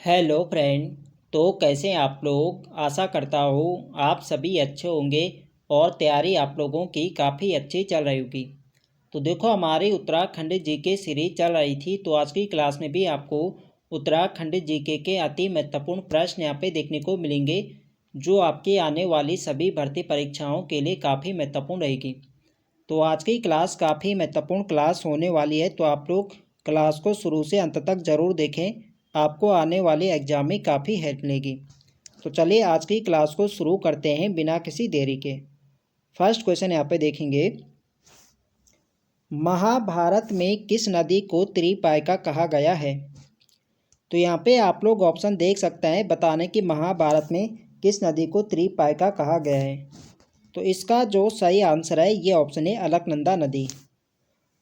Hello friend. तो कैसे हैं आप लोग। आशा करता हूँ आप सभी अच्छे होंगे और तैयारी आप लोगों की काफ़ी अच्छी चल रही होगी। तो देखो, हमारी उत्तराखंड जीके सीरीज चल रही थी, तो आज की क्लास में भी आपको उत्तराखंड जीके के अति महत्वपूर्ण प्रश्न यहाँ पे देखने को मिलेंगे, जो आपकी आने वाली सभी भर्ती परीक्षाओं के लिए काफ़ी महत्वपूर्ण रहेगी। तो आज की क्लास काफ़ी महत्वपूर्ण क्लास होने वाली है, तो आप लोग क्लास को शुरू से अंत तक ज़रूर देखें, आपको आने वाले एग्जाम में काफ़ी हेल्प मिलेगी। तो चलिए आज की क्लास को शुरू करते हैं बिना किसी देरी के। फर्स्ट क्वेश्चन यहाँ पे देखेंगे, महाभारत में किस नदी को त्रिपायका कहा गया है। तो यहाँ पे आप लोग ऑप्शन देख सकते हैं बताने कि महाभारत में किस नदी को त्रिपायका कहा गया है। तो इसका जो सही आंसर है ये ऑप्शन है अलकनंदा नदी।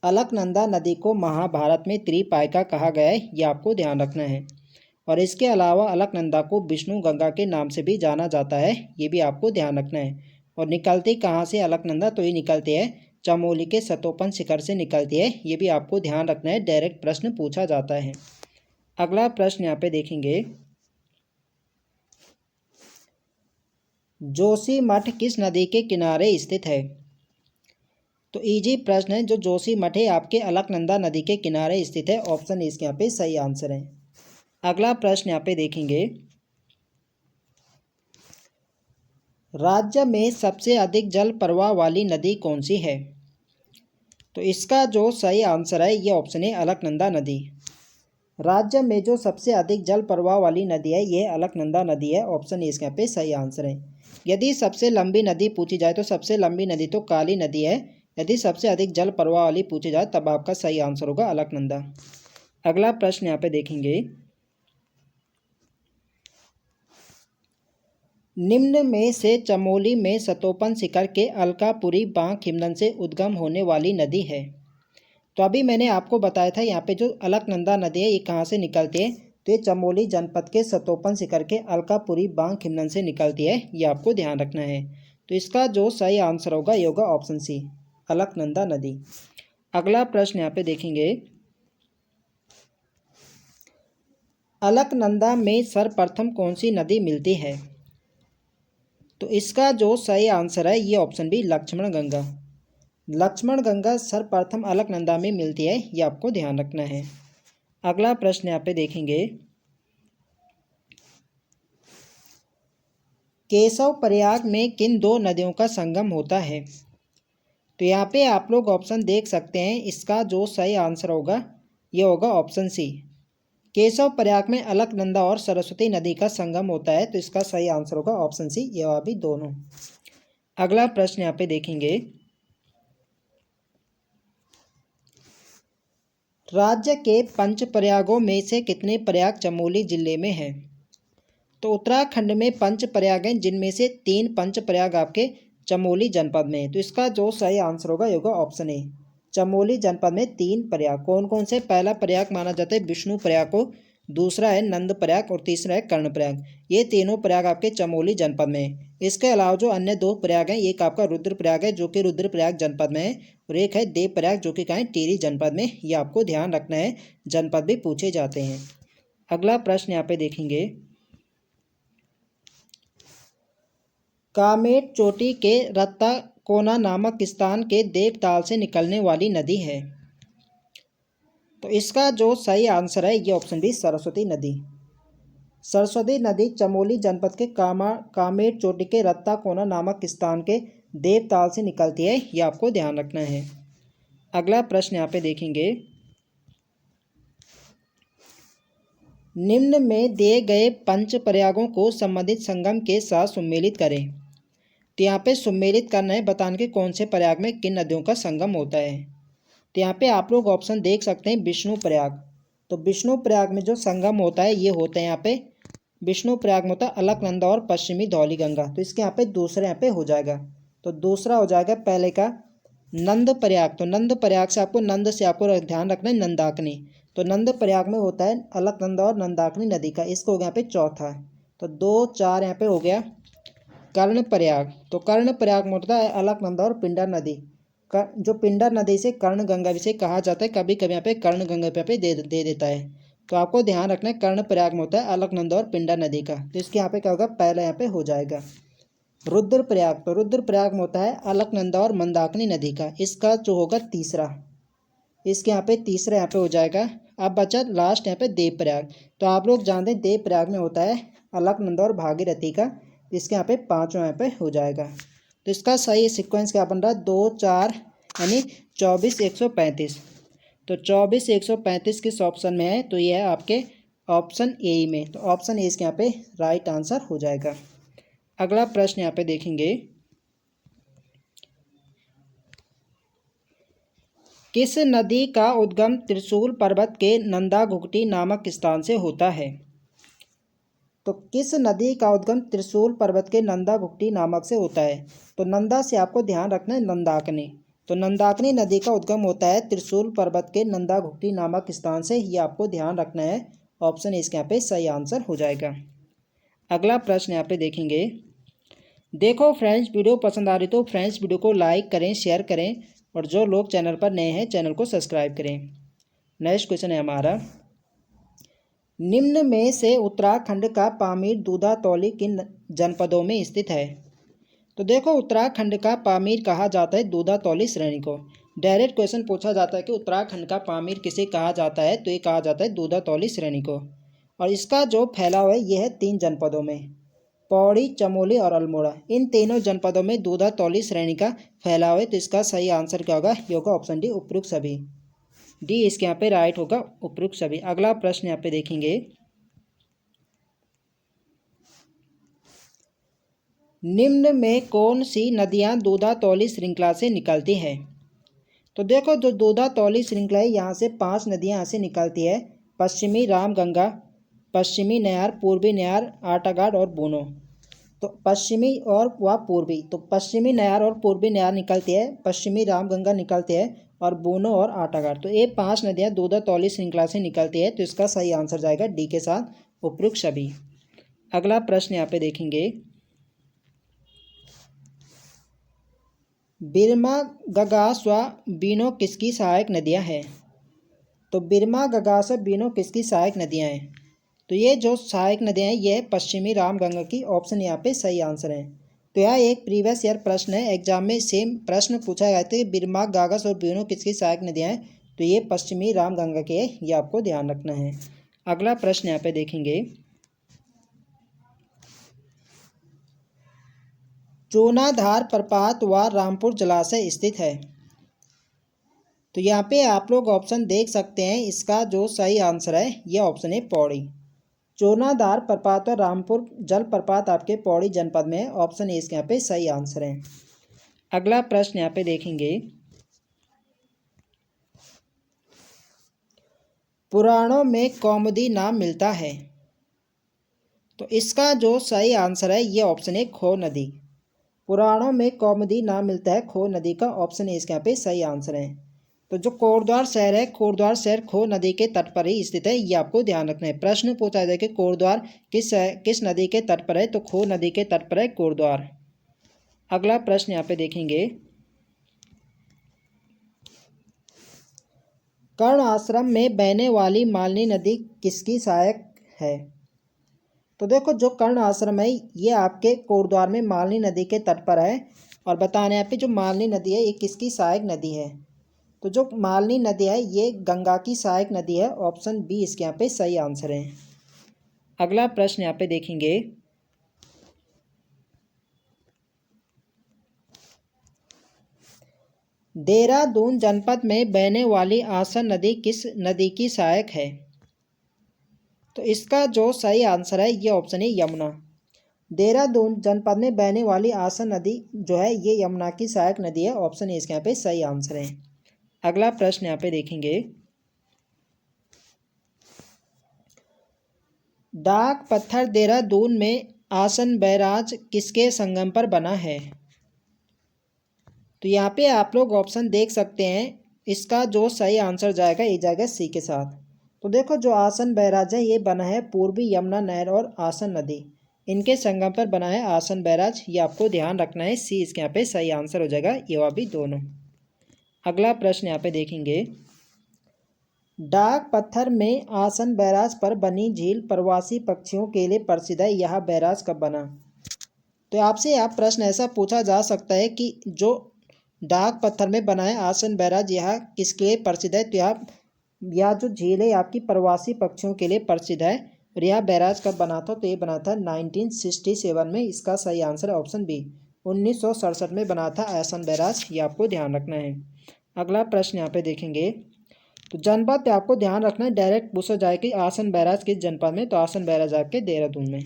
अलकनंदा नदी को महाभारत में त्रिपायका कहा गया है, ये आपको ध्यान रखना है। और इसके अलावा अलकनंदा को विष्णु गंगा के नाम से भी जाना जाता है, ये भी आपको ध्यान रखना है। और निकलती कहाँ से अलकनंदा, तो ये निकलती है चमोली के सतोपन शिखर से निकलती है, ये भी आपको ध्यान रखना है, डायरेक्ट प्रश्न पूछा जाता है। अगला प्रश्न यहाँ पे देखेंगे, जोशीमठ किस नदी के किनारे स्थित है। तो इजी प्रश्न है, जो जोशीमठ है आपके अलकनंदा नदी के किनारे स्थित है, ऑप्शन इसके यहाँ पे सही आंसर है। अगला प्रश्न यहाँ पे देखेंगे, राज्य में सबसे अधिक जल प्रवाह वाली नदी कौन सी है। तो इसका जो सही आंसर है ये ऑप्शन है अलकनंदा नदी। राज्य में जो सबसे अधिक जल प्रवाह वाली नदी है ये अलकनंदा नदी है, ऑप्शन इसके यहाँ पे सही आंसर है। यदि सबसे लंबी नदी पूछी जाए तो सबसे लंबी नदी तो काली नदी है, यदि सबसे अधिक जल प्रवाह वाली पूछी जाए तब आपका सही आंसर होगा अलकनंदा। अगला प्रश्न यहाँ पे देखेंगे, निम्न में से चमोली में सतोपन शिखर के अलकापुरी बांक हिमनद से उद्गम होने वाली नदी है। तो अभी मैंने आपको बताया था यहाँ पे जो अलकनंदा नदी है ये कहाँ से निकलती है, तो ये चमोली जनपद के सतोपन शिखर के अलकापुरी बांक हिमनद से निकलती है, ये आपको ध्यान रखना है। तो इसका जो सही आंसर होगा ये होगा ऑप्शन सी अलकनंदा नदी। अगला प्रश्न यहाँ पे देखेंगे, अलकनंदा में सर्वप्रथम कौन सी नदी मिलती है। तो इसका जो सही आंसर है ये ऑप्शन बी लक्ष्मण गंगा। लक्ष्मण गंगा सर्वप्रथम अलकनंदा में मिलती है, ये आपको ध्यान रखना है। अगला प्रश्न यहाँ पे देखेंगे, केशव प्रयाग में किन दो नदियों का संगम होता है। तो यहाँ पे आप लोग ऑप्शन देख सकते हैं, इसका जो सही आंसर होगा ये होगा ऑप्शन सी, केशव प्रयाग में अलकनंदा और सरस्वती नदी का संगम होता है, तो इसका सही आंसर होगा ऑप्शन सी, ये अभी दोनों। अगला प्रश्न यहाँ पे देखेंगे, राज्य के पंच प्रयागों में से कितने प्रयाग चमोली जिले में हैं। तो उत्तराखंड में पंच प्रयाग हैं, जिनमें से 3 पंच प्रयाग आपके चमोली जनपद में है, तो इसका जो सही आंसर होगा ये होगा ऑप्शन ए, चमोली जनपद में 3 प्रयाग। कौन कौन से, पहला प्रयाग माना जाता है विष्णु प्रयाग को, दूसरा है नंद प्रयाग और तीसरा है कर्ण प्रयाग। ये तीनों प्रयाग आपके चमोली जनपद में है। इसके अलावा जो अन्य 2 प्रयाग हैं, एक आपका रुद्र प्रयाग है जो कि रुद्रप्रयाग जनपद में है, और एक है देव प्रयाग जो कि कहाँ है टिहरी जनपद में। ये आपको ध्यान रखना है, जनपद भी पूछे जाते हैं। अगला प्रश्न यहाँ पे देखेंगे, कामेट चोटी के रत्ताकोना नामक स्थान के देवताल से निकलने वाली नदी है। तो इसका जो सही आंसर है ये ऑप्शन बी सरस्वती नदी। सरस्वती नदी चमोली जनपद के कामेट चोटी के रत्ताकोना नामक स्थान के देवताल से निकलती है, ये आपको ध्यान रखना है। अगला प्रश्न यहाँ पे देखेंगे, निम्न में दिए गए पंच प्रयागों को संबंधित संगम के साथ सम्मिलित करें। तो यहाँ पे सम्मिलित करना है, बताने के कौन से प्रयाग में किन नदियों का संगम होता है। तो यहाँ पे आप लोग ऑप्शन देख सकते हैं विष्णु प्रयाग। तो विष्णु प्रयाग में जो संगम होता है ये होता है यहाँ पे विष्णु प्रयाग में होता है अलकनंदा और पश्चिमी धौलीगंगा। तो इसके यहाँ पे दूसरे यहाँ पे हो जाएगा, तो दूसरा हो जाएगा पहले का नंद प्रयाग। तो नंद प्रयाग से आपको नंद से आपको ध्यान रखना है नंदाकिनी, तो नंद प्रयाग में होता है अलकनंदा और नंदाकिनी नदी का, इसको हो गया यहाँ पे चौथा। तो 2 4 यहाँ पे हो गया कर्ण प्रयाग। तो कर्ण प्रयाग में होता है अलकनंदा और पिंडर नदी, जो पिंडर नदी से कर्ण गंगा भी से कहा जाता है, कभी कभी यहाँ पे कर्ण गंगा पे दे देता है। तो आपको ध्यान रखना है कर्ण प्रयाग में होता है अलकनंदा और पिंडा नदी का। तो इसके यहाँ पे क्या होगा, पहला यहाँ पे हो जाएगा। रुद्रप्रयाग, तो रुद्रप्रयाग में होता है अलकनंदा और मंदाकिनी नदी का। इसका जो होगा तीसरा, इसके यहाँ पे तीसरा यहाँ पे हो जाएगा। अब बचा लास्ट यहाँ पे देवप्रयाग। तो आप लोग जानते हैं देवप्रयाग में होता है अलकनंदा और भागीरथी का। इसके यहाँ पे पाँचों यहाँ पे हो जाएगा। तो इसका सही सीक्वेंस क्या बन रहा है, 2 4 यानी 24 135। तो 24 135 किस ऑप्शन में है, तो ये है आपके ऑप्शन ए में। तो ऑप्शन ए इसके यहाँ पे राइट आंसर हो जाएगा। अगला प्रश्न यहाँ पे देखेंगे, किस नदी का उद्गम त्रिशूल पर्वत के नंदा घुघटी नामक स्थान से होता है। तो किस नदी का उद्गम त्रिशूल पर्वत के नंदा घुघटी नामक से होता है। तो नंदा से आपको ध्यान रखना है नंदाकिनी। तो नंदाकिनी नदी का उद्गम होता है त्रिशूल पर्वत के नंदा घुघटी नामक स्थान से, ये आपको ध्यान रखना है। ऑप्शन इसके यहाँ पे सही आंसर हो जाएगा। अगला प्रश्न यहाँ पे देखेंगे, देखो फ्रेंड्स वीडियो पसंद आ रही तो फ्रेंड्स वीडियो को लाइक करें, शेयर करें, और जो लोग चैनल पर नए हैं चैनल को सब्सक्राइब करें। नेक्स्ट क्वेश्चन है हमारा, निम्न में से उत्तराखंड का पामीर दूधातौली किन जनपदों में स्थित है। तो देखो उत्तराखंड का पामीर कहा जाता है दूधातौली श्रेणी को। डायरेक्ट क्वेश्चन पूछा जाता है कि उत्तराखंड का पामीर किसे कहा जाता है, तो ये कहा जाता है दूधातौली श्रेणी को। और इसका जो फैलाव है ये है 3 जनपदों में, पौड़ी, चमोली और अल्मोड़ा। इन तीनों जनपदों में दूधातौली श्रेणी का फैलाव है। तो इसका सही आंसर क्या होगा, ये होगा ऑप्शन डी उपयुक्त सभी। डी इसके यहाँ पे राइट होगा, उपयुक्त सभी। अगला प्रश्न यहाँ पे देखेंगे, निम्न में कौन सी नदियाँ दूधातौली श्रृंखला से निकलती हैं। तो देखो जो दूधातौली श्रृंखला है यहाँ से 5 नदियाँ यहाँ से निकलती है, पश्चिमी रामगंगा, पश्चिमी नयार, पूर्वी नयार, आटाघाट और बूनो। तो पश्चिमी और व पूर्वी, तो पश्चिमी नयार और पूर्वी नयार निकलती है, पश्चिमी रामगंगा निकलती है, और बूनो और आटाघाट। तो ये 5 नदियाँ दूधातौली श्रृंखला से निकलती है। तो इसका सही आंसर जाएगा डी के साथ, उपयुक्त सभी। अगला प्रश्न यहाँ पे देखेंगे, बिरमा, गगास व बीनो किसकी सहायक नदियाँ हैं। तो बिरमा, गगास और बीनो किसकी सहायक नदियाँ हैं। तो ये जो सहायक नदियाँ हैं ये पश्चिमी रामगंगा की। ऑप्शन यहाँ पे सही आंसर है। तो यह एक प्रीवियस ईयर प्रश्न है, एग्जाम में सेम प्रश्न पूछा गया था कि बिरमा, गागस और बीनो किसकी सहायक नदियाँ हैं। तो ये पश्चिमी रामगंगा के, ये आपको ध्यान रखना है। अगला प्रश्न यहाँ पे देखेंगे, चूनाधार प्रपात व रामपुर जलाशय स्थित है। तो यहाँ पे आप लोग ऑप्शन देख सकते हैं, इसका जो सही आंसर है यह ऑप्शन है पौड़ी। चूनाधार प्रपात और रामपुर जल प्रपात आपके पौड़ी जनपद में है। ऑप्शन ए इसके यहाँ पे सही आंसर है। अगला प्रश्न यहाँ पे देखेंगे, पुराणों में कौमुदी नाम मिलता है। तो इसका जो सही आंसर है यह ऑप्शन है खो नदी। पुराणों में कौमुदी नाम मिलता है खो नदी का। ऑप्शन ए इसके यहाँ पे सही आंसर है। तो जो कोटद्वार शहर है, कोटद्वार शहर खो नदी के तट पर ही स्थित है, ये आपको ध्यान रखना है। प्रश्न पूछा जाए कि कोटद्वार किस नदी के तट पर है, तो खो नदी के तट पर है कोटद्वार। अगला प्रश्न यहाँ पे देखेंगे, कर्ण आश्रम में बहने वाली मालनी नदी किसकी सहायक है। तो देखो जो कर्ण आश्रम है ये आपके कोटद्वार में मालनी नदी के तट पर है। और बताने यहाँ पे जो मालनी नदी है ये किसकी सहायक नदी है। तो जो मालनी नदी है ये गंगा की सहायक नदी है। ऑप्शन बी इसके यहाँ पे सही आंसर है। अगला प्रश्न यहाँ पे देखेंगे, देहरादून जनपद में बहने वाली आसन नदी किस नदी की सहायक है। तो इसका जो सही आंसर है ये ऑप्शन है यमुना। देहरादून जनपद में बहने वाली आसन नदी जो है ये यमुना की सहायक नदी है। ऑप्शन ए इसके यहाँ पे सही आंसर है। अगला प्रश्न यहाँ पे देखेंगे, डाक पत्थर देहरादून में आसन बैराज किसके संगम पर बना है। तो यहाँ पे आप लोग ऑप्शन देख सकते हैं, इसका जो सही आंसर जाएगा ये जाएगा सी के साथ। तो देखो जो आसन बैराज है ये बना है पूर्वी यमुना नहर और आसन नदी इनके संगम पर बना है आसन बैराज। ये आपको ध्यान रखना है, सी इसके यहाँ पे सही आंसर हो जाएगा, ये भी दोनों। अगला प्रश्न यहाँ पे देखेंगे, डाक पत्थर में आसन बैराज पर बनी झील प्रवासी पक्षियों के लिए प्रसिद्ध है, यह बैराज कब बना? तो आपसे आप प्रश्न ऐसा पूछा जा सकता है कि जो डाक पत्थर में बना है आसन बैराज, यह किसके लिए प्रसिद्ध है? तो यह जो झील है आपकी प्रवासी पक्षियों के लिए प्रसिद्ध है। और यह बैराज कब बना था? तो ये बना था 1967 में। इसका सही आंसर है ऑप्शन बी, 1967 में बना था आसन बैराज। ये आपको ध्यान रखना है। अगला प्रश्न यहाँ पे देखेंगे, तो जनपद पे आपको ध्यान रखना है, डायरेक्ट पूछा जाए कि आसन बैराज किस जनपद में? तो आसन बैराज आपके देहरादून में।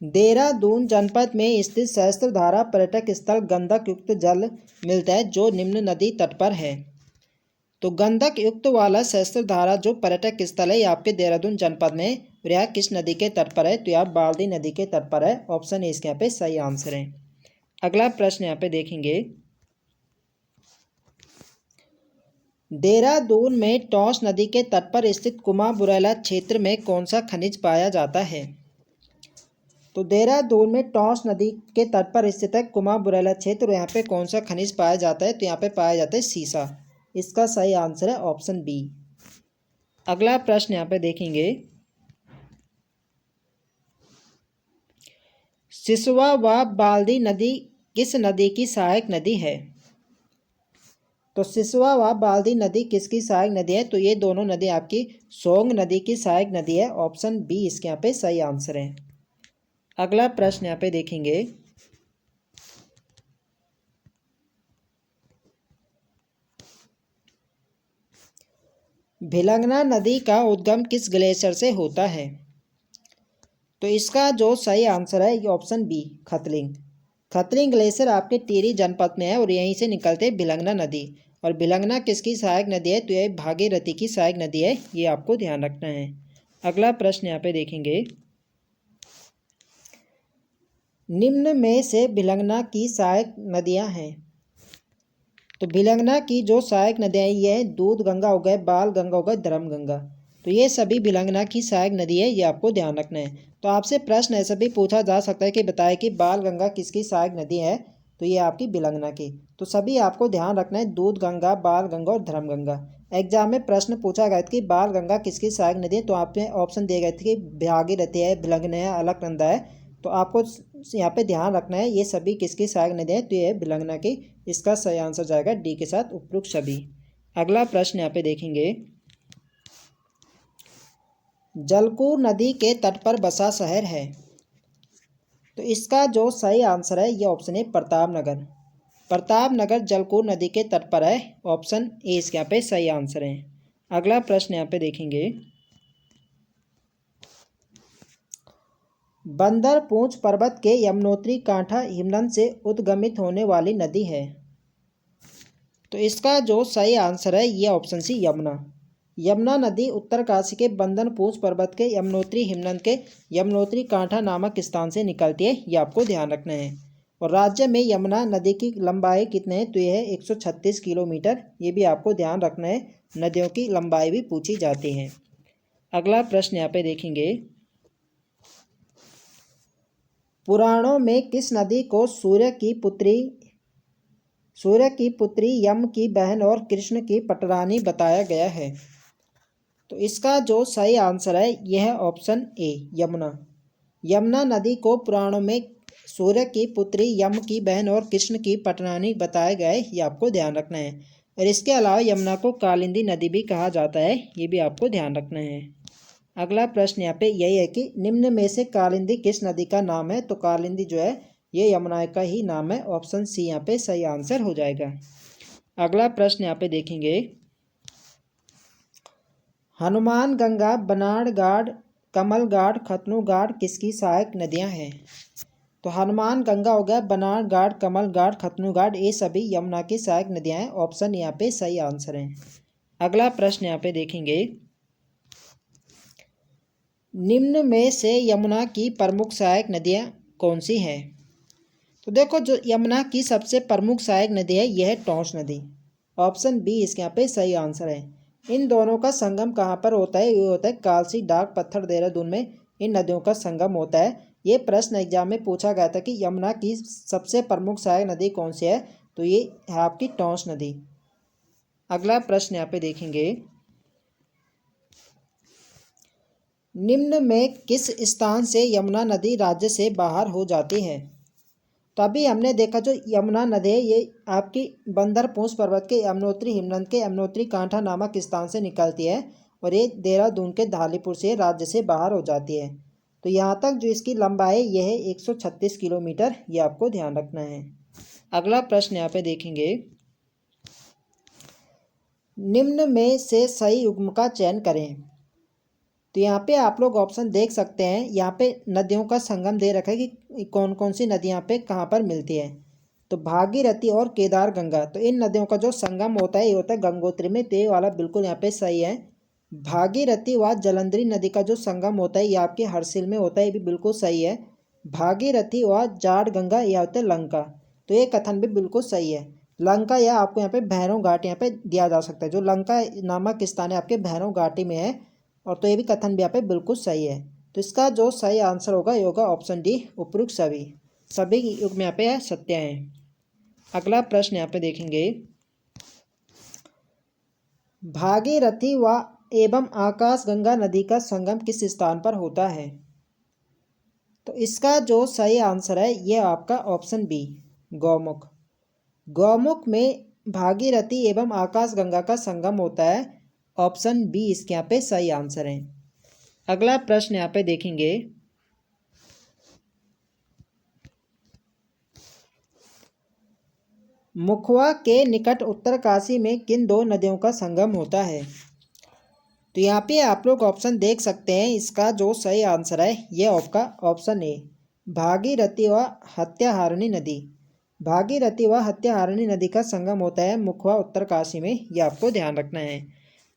देहरादून जनपद में स्थित सहस्त्रधारा पर्यटक स्थल गंधक युक्त जल मिलता है जो निम्न नदी तट पर है। तो गंधक युक्त वाला सहस्त्रधारा जो पर्यटक स्थल है ये आपके देहरादून जनपद में, और यह किस नदी के तट पर है? तो यह बाल्दी नदी के तट पर है। ऑप्शन ए इसके यहाँ पे सही आंसर है। अगला प्रश्न यहाँ पे देखेंगे, देहरादून में टॉस नदी के तट पर स्थित कुमा बुरेला क्षेत्र में कौन सा खनिज पाया जाता है? तो देहरादून में टॉस नदी के तट पर स्थित है कुमा बुरेला क्षेत्र, और यहाँ पे कौन सा खनिज पाया जाता है? तो यहाँ पे पाया जाता है सीसा। इसका सही आंसर है ऑप्शन बी। अगला प्रश्न यहाँ पे देखेंगे, सिसवा व बाल्दी नदी किस नदी की सहायक नदी है? तो सिसवा व बाल्दी नदी किसकी सहायक नदी है? तो ये दोनों नदी आपकी सोंग नदी की सहायक नदी है। ऑप्शन बी इसके यहाँ पे सही आंसर है। अगला प्रश्न यहाँ पे देखेंगे, भिलंगना नदी का उद्गम किस ग्लेशियर से होता है? तो इसका जो सही आंसर है ये option B, Khatling. Khatling glacier आपके टिहरी जनपद में है और यहीं से निकलते भिलंगना नदी। और भिलंगना किसकी सहायक नदी है? तो यह भागीरथी की सहायक नदी है। ये आपको ध्यान रखना है। अगला प्रश्न यहाँ पे देखेंगे, निम्न में से भिलंगना की सहायक नदियाँ हैं। तो भिलंगना की जो सहायक नदियाँ ये हैं, दूध गंगा हो गए, बाल गंगा हो गए, धर्म गंगा। तो ये सभी भिलंगना की सहायक नदी है। ये आपको ध्यान रखना है। तो आपसे प्रश्न ऐसा भी पूछा जा सकता है कि बताए कि बाल गंगा किसकी सहायक नदी है? तो ये आपकी भिलंगना की। तो सभी आपको ध्यान रखना है, दूध गंगा, बाल गंगा और धर्म गंगा। एग्जाम में प्रश्न पूछा गया था कि बाल गंगा किसकी सहायक नदी है, तो आपने ऑप्शन दिए गए थे कि भागीरथी है, भिलंगना है, अलकनंदा है। तो आपको यहाँ पे ध्यान रखना है ये सभी किसकी सहायक नदी है? तो ये भिलंगना की। इसका सही आंसर जाएगा डी के साथ, उपरोक्त सभी। अगला प्रश्न यहाँ पे देखेंगे, जलकूर नदी के तट पर बसा शहर है। तो इसका जो सही आंसर है ये ऑप्शन है प्रतापनगर। प्रतापनगर जलकूर नदी के तट पर है। ऑप्शन ए इसके यहाँ पे सही आंसर है। अगला प्रश्न यहाँ पे देखेंगे, बंदर पूंछ पर्वत के यमुनोत्री कांठा हिमनद से उद्गमित होने वाली नदी है। तो इसका जो सही आंसर है ये ऑप्शन सी, यमुना। यमुना नदी उत्तरकाशी के बंदर पूंछ पर्वत के यमुनोत्री हिमनद के यमुनोत्री कांठा नामक स्थान से निकलती है। ये आपको ध्यान रखना है। और राज्य में यमुना नदी की लंबाई कितने है? तो यह है 136 किलोमीटर। ये भी आपको ध्यान रखना है, नदियों की लंबाई भी पूछी जाती है। अगला प्रश्न यहाँ पे देखेंगे, पुराणों में किस नदी को सूर्य की पुत्री, यम की बहन और कृष्ण की पटरानी बताया गया है? तो इसका जो सही आंसर है यह ऑप्शन ए, यमुना। यमुना नदी को पुराणों में सूर्य की पुत्री, यम की बहन और कृष्ण की पटरानी बताया गया है। ये आपको ध्यान रखना है। और इसके अलावा यमुना को कालिंदी नदी भी कहा जाता है। ये भी आपको ध्यान रखना है। अगला प्रश्न यहाँ पे यही है कि निम्न में से कालिंदी किस नदी का नाम है? तो कालिंदी जो है ये यमुना का ही नाम है। ऑप्शन सी यहाँ पे सही आंसर हो जाएगा। अगला प्रश्न यहाँ पे देखेंगे, हनुमान गंगा, बनाड़ घाट, कमल घाट, खतनू घाट किसकी सहायक नदियाँ हैं? तो हनुमान गंगा हो गया, बनाड़ घाट, कमल घाट, खतनू घाट, ये सभी यमुना की सहायक नदियाँ हैं। ऑप्शन यहाँ पे सही आंसर है। अगला प्रश्न यहाँ पे देखेंगे, निम्न में से यमुना की प्रमुख सहायक नदियाँ कौन सी हैं? तो देखो, जो यमुना की सबसे प्रमुख सहायक नदी है यह है टॉस नदी। ऑप्शन बी इसके यहाँ पे सही आंसर है। इन दोनों का संगम कहाँ पर होता है? ये होता है कालसी, डाक पत्थर, देहरादून में इन नदियों का संगम होता है। ये प्रश्न एग्जाम में पूछा गया था कि यमुना की सबसे प्रमुख सहायक नदी कौन सी है? तो ये है आपकी टॉस नदी। अगला प्रश्न यहाँ पे देखेंगे, निम्न में किस स्थान से यमुना नदी राज्य से बाहर हो जाती है। तो अभी हमने देखा जो यमुना नदी है ये आपकी बंदरपूंछ पर्वत के यमुनोत्री हिमनद के यमुनोत्री कांठा नामक स्थान से निकलती है और ये देहरादून के धालीपुर से राज्य से बाहर हो जाती है। तो यहाँ तक जो इसकी लंबाई यह है 136 किलोमीटर, ये आपको ध्यान रखना है। अगला प्रश्न यहाँ पे देखेंगे, निम्न में से सही युग्म का चयन करें। तो यहाँ पे आप लोग ऑप्शन देख सकते हैं, यहाँ पे नदियों का संगम दे रखा है कि कौन कौन सी नदियाँ पे कहाँ पर मिलती है। तो भागीरथी और केदार गंगा, तो इन नदियों का जो संगम होता है ये होता है गंगोत्री में, तो ये वाला बिल्कुल यहाँ पे सही है। भागीरथी व जलंधरी नदी का जो संगम होता है ये आपके हरसिल में होता है, ये भी बिल्कुल सही है। भागीरथी व जाट गंगा यह होता है लंका, तो ये कथन भी बिल्कुल सही है। लंका या आपको यहाँ पे भैरव घाट यहाँ पे दिया जा सकता है, जो लंका नामक स्थान है आपके भैरव घाटी में है, और तो ये भी कथन भी यहाँ पे बिल्कुल सही है। तो इसका जो सही आंसर होगा ये होगा ऑप्शन डी, उपयुक्त सभी युग में यहाँ पे सत्य है। अगला प्रश्न यहाँ पे देखेंगे, भागीरथी व एवं आकाशगंगा नदी का संगम किस स्थान पर होता है। तो इसका जो सही आंसर है ये आपका ऑप्शन बी, गौमुख। गौमुख में भागीरथी एवं आकाशगंगा का संगम होता है, ऑप्शन बी इसके यहाँ पे सही आंसर है। अगला प्रश्न यहाँ पे देखेंगे, मुखवा के निकट उत्तरकाशी में किन दो नदियों का संगम होता है। तो यहाँ पे आप लोग ऑप्शन देख सकते हैं, इसका जो सही आंसर है ये आपका ऑप्शन ए, भागीरथी व हत्याहारिणी नदी। भागीरथी व हत्याहारिणी नदी का संगम होता है मुखवा उत्तरकाशी में, ये आपको ध्यान रखना है।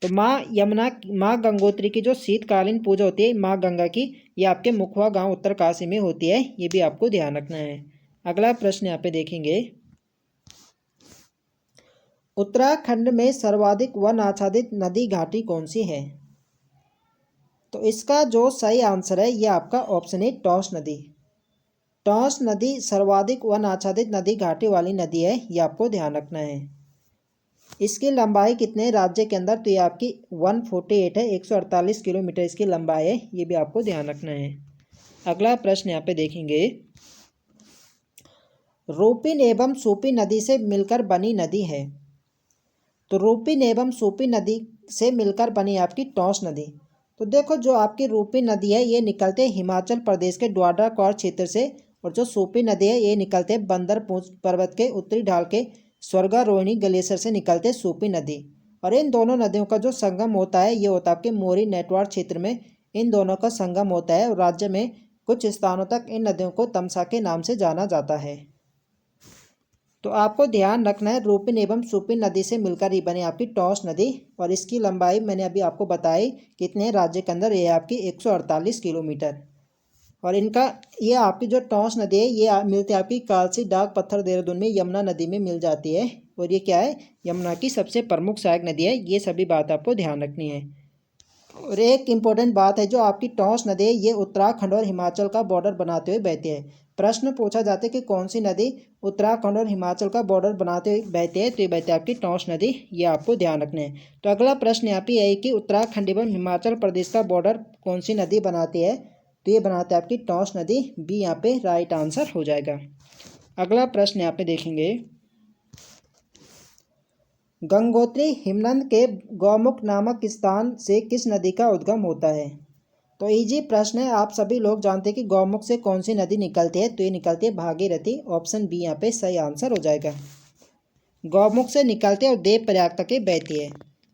तो माँ गंगोत्री की जो शीतकालीन पूजा होती है माँ गंगा की, ये आपके मुखवा गांव उत्तरकाशी में होती है, ये भी आपको ध्यान रखना है। अगला प्रश्न यहाँ पे देखेंगे, उत्तराखंड में सर्वाधिक वन आच्छादित नदी घाटी कौन सी है। तो इसका जो सही आंसर है ये आपका ऑप्शन है टॉस नदी। टॉस नदी सर्वाधिक वन आच्छादित नदी घाटी वाली नदी है, ये आपको ध्यान रखना है। इसकी लंबाई कितने राज्य के अंदर, तो ये आपकी 148 है, 148 किलोमीटर इसकी लंबाई है, ये भी आपको ध्यान रखना है। अगला प्रश्न यहाँ पे देखेंगे, रूपिन एवं सूपी नदी से मिलकर बनी नदी है। तो रूपिन एवं सूपी नदी से मिलकर बनी आपकी टॉस नदी। तो देखो जो आपकी रूपिन नदी है ये निकलते हिमाचल प्रदेश के द्वारका क्षेत्र से, और जो सूपी नदी है ये निकलते बंदरपूंछ पर्वत के उत्तरी ढाल के स्वर्गारोहिणी ग्लेशियर से निकलते सूपी नदी। और इन दोनों नदियों का जो संगम होता है ये होता है आपके मोरी नेटवर्क क्षेत्र में, इन दोनों का संगम होता है। और राज्य में कुछ स्थानों तक इन नदियों को तमसा के नाम से जाना जाता है। तो आपको ध्यान रखना है, रूपिन एवं सूपिन नदी से मिलकर ही बनी आपकी टॉस नदी, और इसकी लंबाई मैंने अभी आपको बताई कितने राज्य के अंदर, ये आपकी 148 किलोमीटर। और इनका ये आपकी जो टॉस नदी है ये मिलती है आपकी कालसी डाक पत्थर देहरादून में यमुना नदी में मिल जाती है, और ये क्या है यमुना की सबसे प्रमुख सहायक नदी है। ये सभी बात आपको ध्यान रखनी है। और एक इम्पोर्टेंट बात है, जो आपकी टॉस नदी है ये उत्तराखंड और हिमाचल का बॉर्डर बनाते हुए बहती है। प्रश्न पूछा जाता है कि कौन सी नदी उत्तराखंड और हिमाचल का बॉर्डर बनाते हुए बहती है, तो ये बहती है आपकी टॉस नदी, ये आपको ध्यान रखना है। तो अगला प्रश्न यहाँ पे है कि उत्तराखंड एवं हिमाचल प्रदेश का बॉर्डर कौन सी नदी बनाती है, तो ये बनाती है आपकी टॉस नदी, बी यहाँ पे राइट आंसर हो जाएगा। अगला प्रश्न यहाँ पे देखेंगे, गंगोत्री हिमनद के गौमुख नामक स्थान से किस नदी का उद्गम होता है। तो इजी प्रश्न है, आप सभी लोग जानते हैं कि गौमुख से कौन सी नदी निकलती है, तो ये निकलती है भागीरथी, ऑप्शन बी यहाँ पे सही आंसर हो जाएगा। गौमुख से निकलते और देवप्रयाग तक ये बहती है,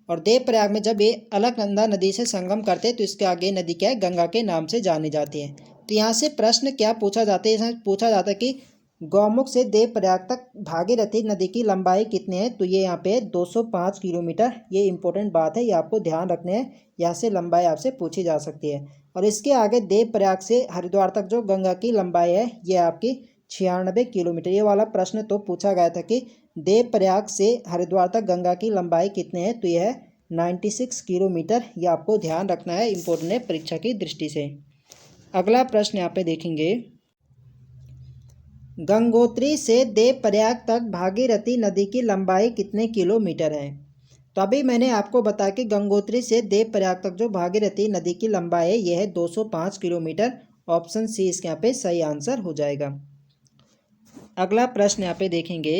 और देवप्रयाग में जब ये अलकनंदा नदी से संगम करते हैं तो इसके आगे नदी क्या है गंगा के नाम से जानी जाती है। तो यहाँ से प्रश्न क्या पूछा जाता है, इसमें पूछा जाता है कि गौमुख से देवप्रयाग तक भागीरथी नदी की लंबाई कितनी है, तो ये यहाँ पे 205 किलोमीटर। ये इंपॉर्टेंट बात है, ये आपको ध्यान रखने हैं, यहाँ से लंबाई आपसे पूछी जा सकती है। और इसके आगे देवप्रयाग से हरिद्वार तक जो गंगा की लंबाई है ये आपकी 96 किलोमीटर। ये वाला प्रश्न तो पूछा गया था कि देवप्रयाग से हरिद्वार तक गंगा की लंबाई कितनी है, तो यह है 96 किलोमीटर। ये आपको ध्यान रखना है, इम्पोर्टेंट है परीक्षा की दृष्टि से। अगला प्रश्न यहाँ पे देखेंगे, गंगोत्री से देवप्रयाग तक भागीरथी नदी की लंबाई कितने किलोमीटर है। तो अभी मैंने आपको बताया कि गंगोत्री से देवप्रयाग तक जो भागीरथी नदी की लंबाई है यह है 205 किलोमीटर। ऑप्शन सी इसके यहाँ पे सही आंसर हो जाएगा। अगला प्रश्न यहाँ पे देखेंगे।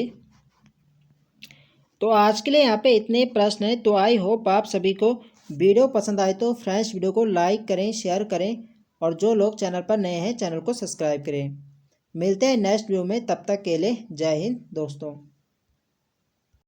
तो आज के लिए यहाँ पे इतने प्रश्न हैं। तो आई होप आप सभी को वीडियो पसंद आए तो फ्रेंड्स वीडियो को लाइक करें, शेयर करें और जो लोग चैनल पर नए हैं चैनल को सब्सक्राइब करें। मिलते हैं नेक्स्ट वीडियो में, तब तक के लिए जय हिंद दोस्तों।